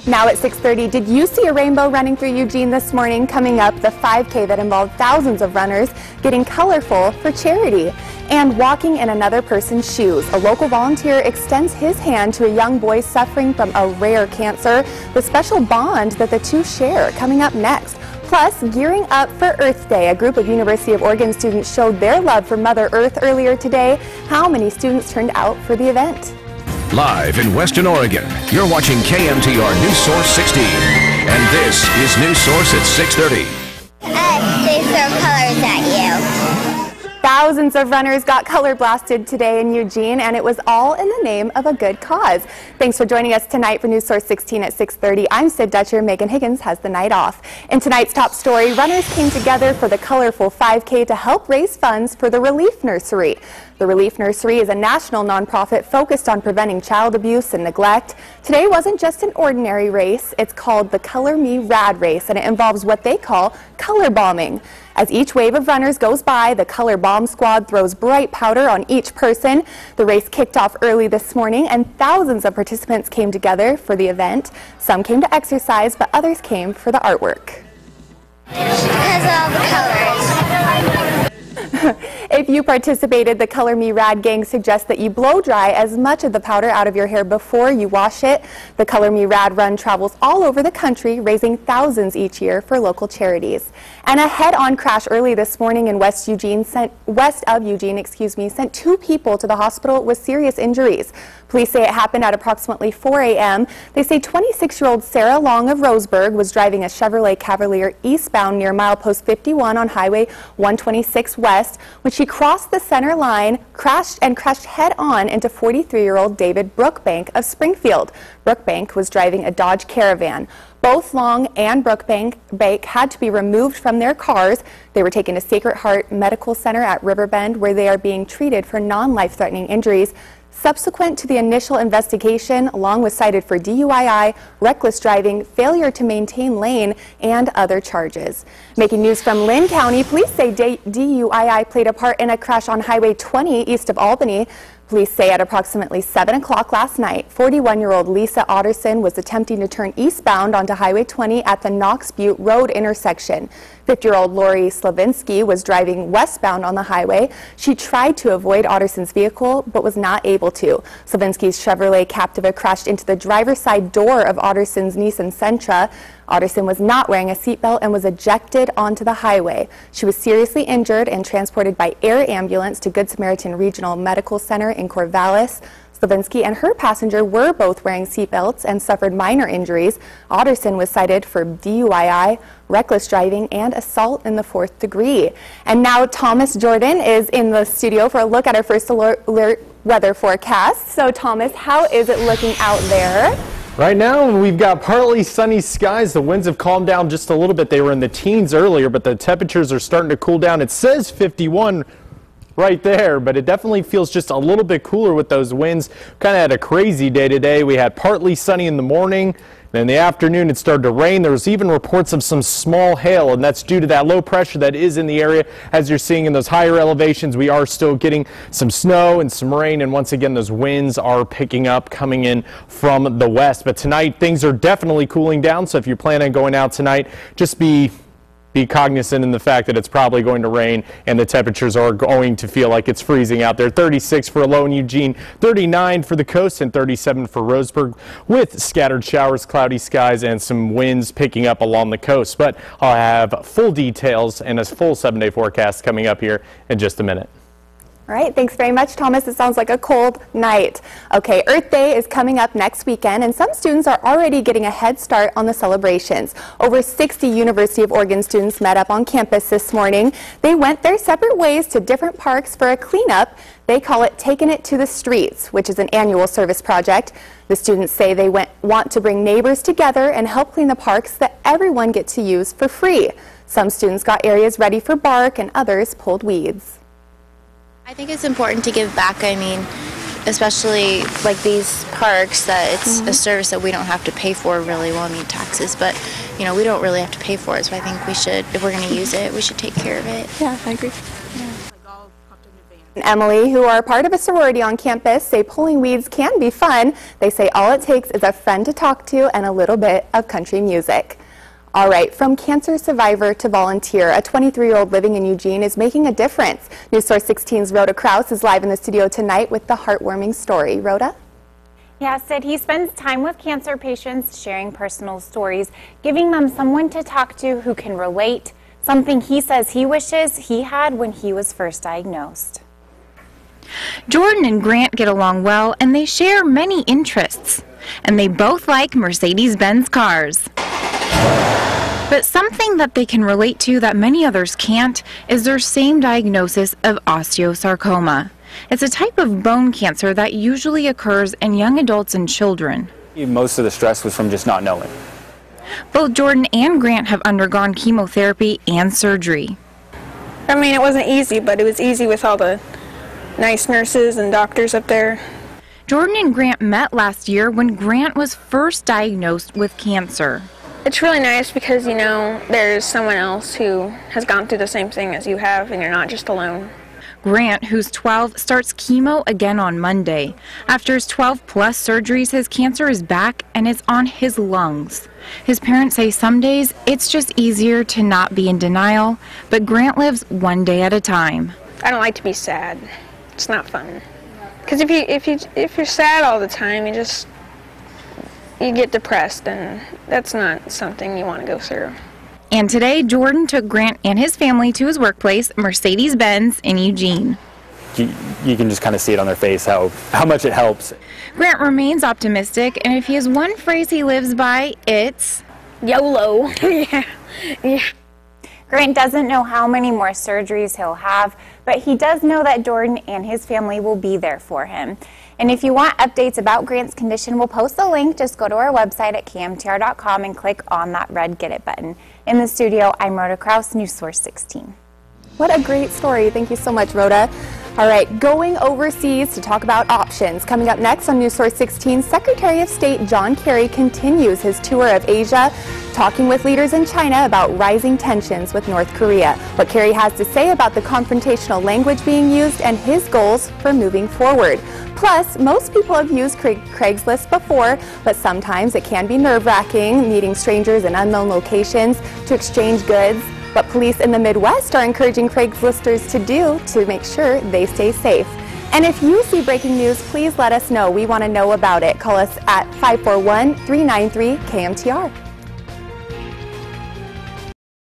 Now at 6:30, did you see a rainbow running through Eugene this morning? Coming up, the 5K that involved thousands of runners getting colorful for charity. And walking in another person's shoes. A local volunteer extends his hand to a young boy suffering from a rare cancer. The special bond that the two share coming up next. Plus, gearing up for Earth Day, a group of University of Oregon students showed their love for Mother Earth earlier today. How many students turned out for the event? Live in Western Oregon, you're watching KMTR News Source 16. And this is News Source at 6:30. They throw colors at you. Thousands of runners got color blasted today in Eugene, and it was all in the name of a good cause. Thanks for joining us tonight for News Source 16 at 6:30. I'm Sid Dutcher. Megan Higgins has the night off. In tonight's top story, runners came together for the colorful 5K to help raise funds for the Relief Nursery. The Relief Nursery is a national nonprofit focused on preventing child abuse and neglect. Today wasn't just an ordinary race. It's called the Color Me Rad Race, and it involves what they call color bombing. As each wave of runners goes by, the Color Bomb Squad throws bright powder on each person. The race kicked off early this morning, and thousands of participants came together for the event. Some came to exercise, but others came for the artwork. Because of all the colors. If you participated, the Color Me Rad gang suggests that you blow dry as much of the powder out of your hair before you wash it. The Color Me Rad run travels all over the country, raising thousands each year for local charities. And a head-on crash early this morning in west of Eugene sent two people to the hospital with serious injuries. Police say it happened at approximately 4 a.m. They say 26-year-old Sarah Long of Roseburg was driving a Chevrolet Cavalier eastbound near milepost 51 on Highway 126 West. When she crossed the center line, crashed head-on into 43-year-old David Brookbank of Springfield. Brookbank was driving a Dodge Caravan. Both Long and Brookbank had to be removed from their cars. They were taken to Sacred Heart Medical Center at Riverbend, where they are being treated for non-life-threatening injuries. Subsequent to the initial investigation, Long was cited for DUII, reckless driving, failure to maintain lane, and other charges. Making news from Lynn County, police say DUII played a part in a crash on Highway 20 east of Albany. Police say at approximately 7 o'clock last night, 41-year-old Lisa Otterson was attempting to turn eastbound onto Highway 20 at the Knox Butte Road intersection. 50-year-old Lori Slavinsky was driving westbound on the highway. She tried to avoid Otterson's vehicle, but was not able to. Slavinsky's Chevrolet Captiva crashed into the driver's side door of Otterson's Nissan Sentra. Otterson was not wearing a seatbelt and was ejected onto the highway. She was seriously injured and transported by air ambulance to Good Samaritan Regional Medical Center in Corvallis. Slavinsky and her passenger were both wearing seatbelts and suffered minor injuries. Otterson was cited for DUII, reckless driving, and assault in the 4th degree. And now Thomas Jordan is in the studio for a look at our first alert weather forecast. So Thomas, how is it looking out there? Right now, we've got partly sunny skies. The winds have calmed down just a little bit. They were in the teens earlier, but the temperatures are starting to cool down. It says 51 right there, but it definitely feels just a little bit cooler with those winds. Kind of had a crazy day today. We had partly sunny in the morning. Then in the afternoon, it started to rain. There was even reports of some small hail, and that's due to that low pressure that is in the area. As you're seeing in those higher elevations, we are still getting some snow and some rain, and once again, those winds are picking up, coming in from the west. But tonight, things are definitely cooling down, so if you're planning on going out tonight, just be cognizant in the fact that it's probably going to rain and the temperatures are going to feel like it's freezing out there. 36 for a low in Eugene, 39 for the coast, and 37 for Roseburg, with scattered showers, cloudy skies, and some winds picking up along the coast. But I'll have full details and a full 7-day forecast coming up here in just a minute. All right, thanks very much, Thomas. It sounds like a cold night. Okay, Earth Day is coming up next weekend, and some students are already getting a head start on the celebrations. Over 60 University of Oregon students met up on campus this morning. They went their separate ways to different parks for a cleanup. They call it Taking It to the Streets, which is an annual service project. The students say they want to bring neighbors together and help clean the parks that everyone gets to use for free. Some students got areas ready for bark, and others pulled weeds. I think it's important to give back. I mean, especially like these parks, that it's a service that we don't have to pay for really. Well, I mean taxes, but you know, we don't really have to pay for it. So I think we should, if we're going to use it, we should take care of it. Yeah, I agree. Emily, who are part of a sorority on campus, say pulling weeds can be fun. They say all it takes is a friend to talk to and a little bit of country music. All right, from cancer survivor to volunteer, a 23-year-old living in Eugene is making a difference. News Source 16's Rhoda Kraus is live in the studio tonight with the heartwarming story. Rhoda? Yeah, Sid, he spends time with cancer patients, sharing personal stories, giving them someone to talk to who can relate, something he says he wishes he had when he was first diagnosed. Jordan and Grant get along well, and they share many interests. And they both like Mercedes-Benz cars. But something that they can relate to that many others can't is their same diagnosis of osteosarcoma. It's a type of bone cancer that usually occurs in young adults and children. Most of the stress was from just not knowing. Both Jordan and Grant have undergone chemotherapy and surgery. I mean, it wasn't easy, but it was easy with all the nice nurses and doctors up there. Jordan and Grant met last year when Grant was first diagnosed with cancer. It's really nice because, you know, there's someone else who has gone through the same thing as you have, and you're not just alone. Grant, who's 12, starts chemo again on Monday. After his 12-plus surgeries, his cancer is back and it's on his lungs. His parents say some days it's just easier to not be in denial, but Grant lives one day at a time. I don't like to be sad. It's not fun. Because if you're sad all the time, you get depressed, and that's not something you want to go through. And today, Jordan took Grant and his family to his workplace, Mercedes-Benz in Eugene. You can just kind of see it on their face how much it helps. Grant remains optimistic, and if he has one phrase he lives by, it's YOLO. Yeah. Grant doesn't know how many more surgeries he'll have, but he does know that Jordan and his family will be there for him. And if you want updates about Grant's condition, we'll post the link. Just go to our website at KMTR.com and click on that red Get It button. In the studio, I'm Rhoda Kraus, News Source 16. What a great story. Thank you so much, Rhoda. All right, going overseas to talk about options. Coming up next on News Source 16, Secretary of State John Kerry continues his tour of Asia, talking with leaders in China about rising tensions with North Korea. What Kerry has to say about the confrontational language being used and his goals for moving forward. Plus, most people have used Craigslist before, but sometimes it can be nerve-wracking, meeting strangers in unknown locations to exchange goods. What police in the Midwest are encouraging Craigslisters to do to make sure they stay safe. And if you see breaking news, please let us know. We want to know about it. Call us at 541-393-KMTR.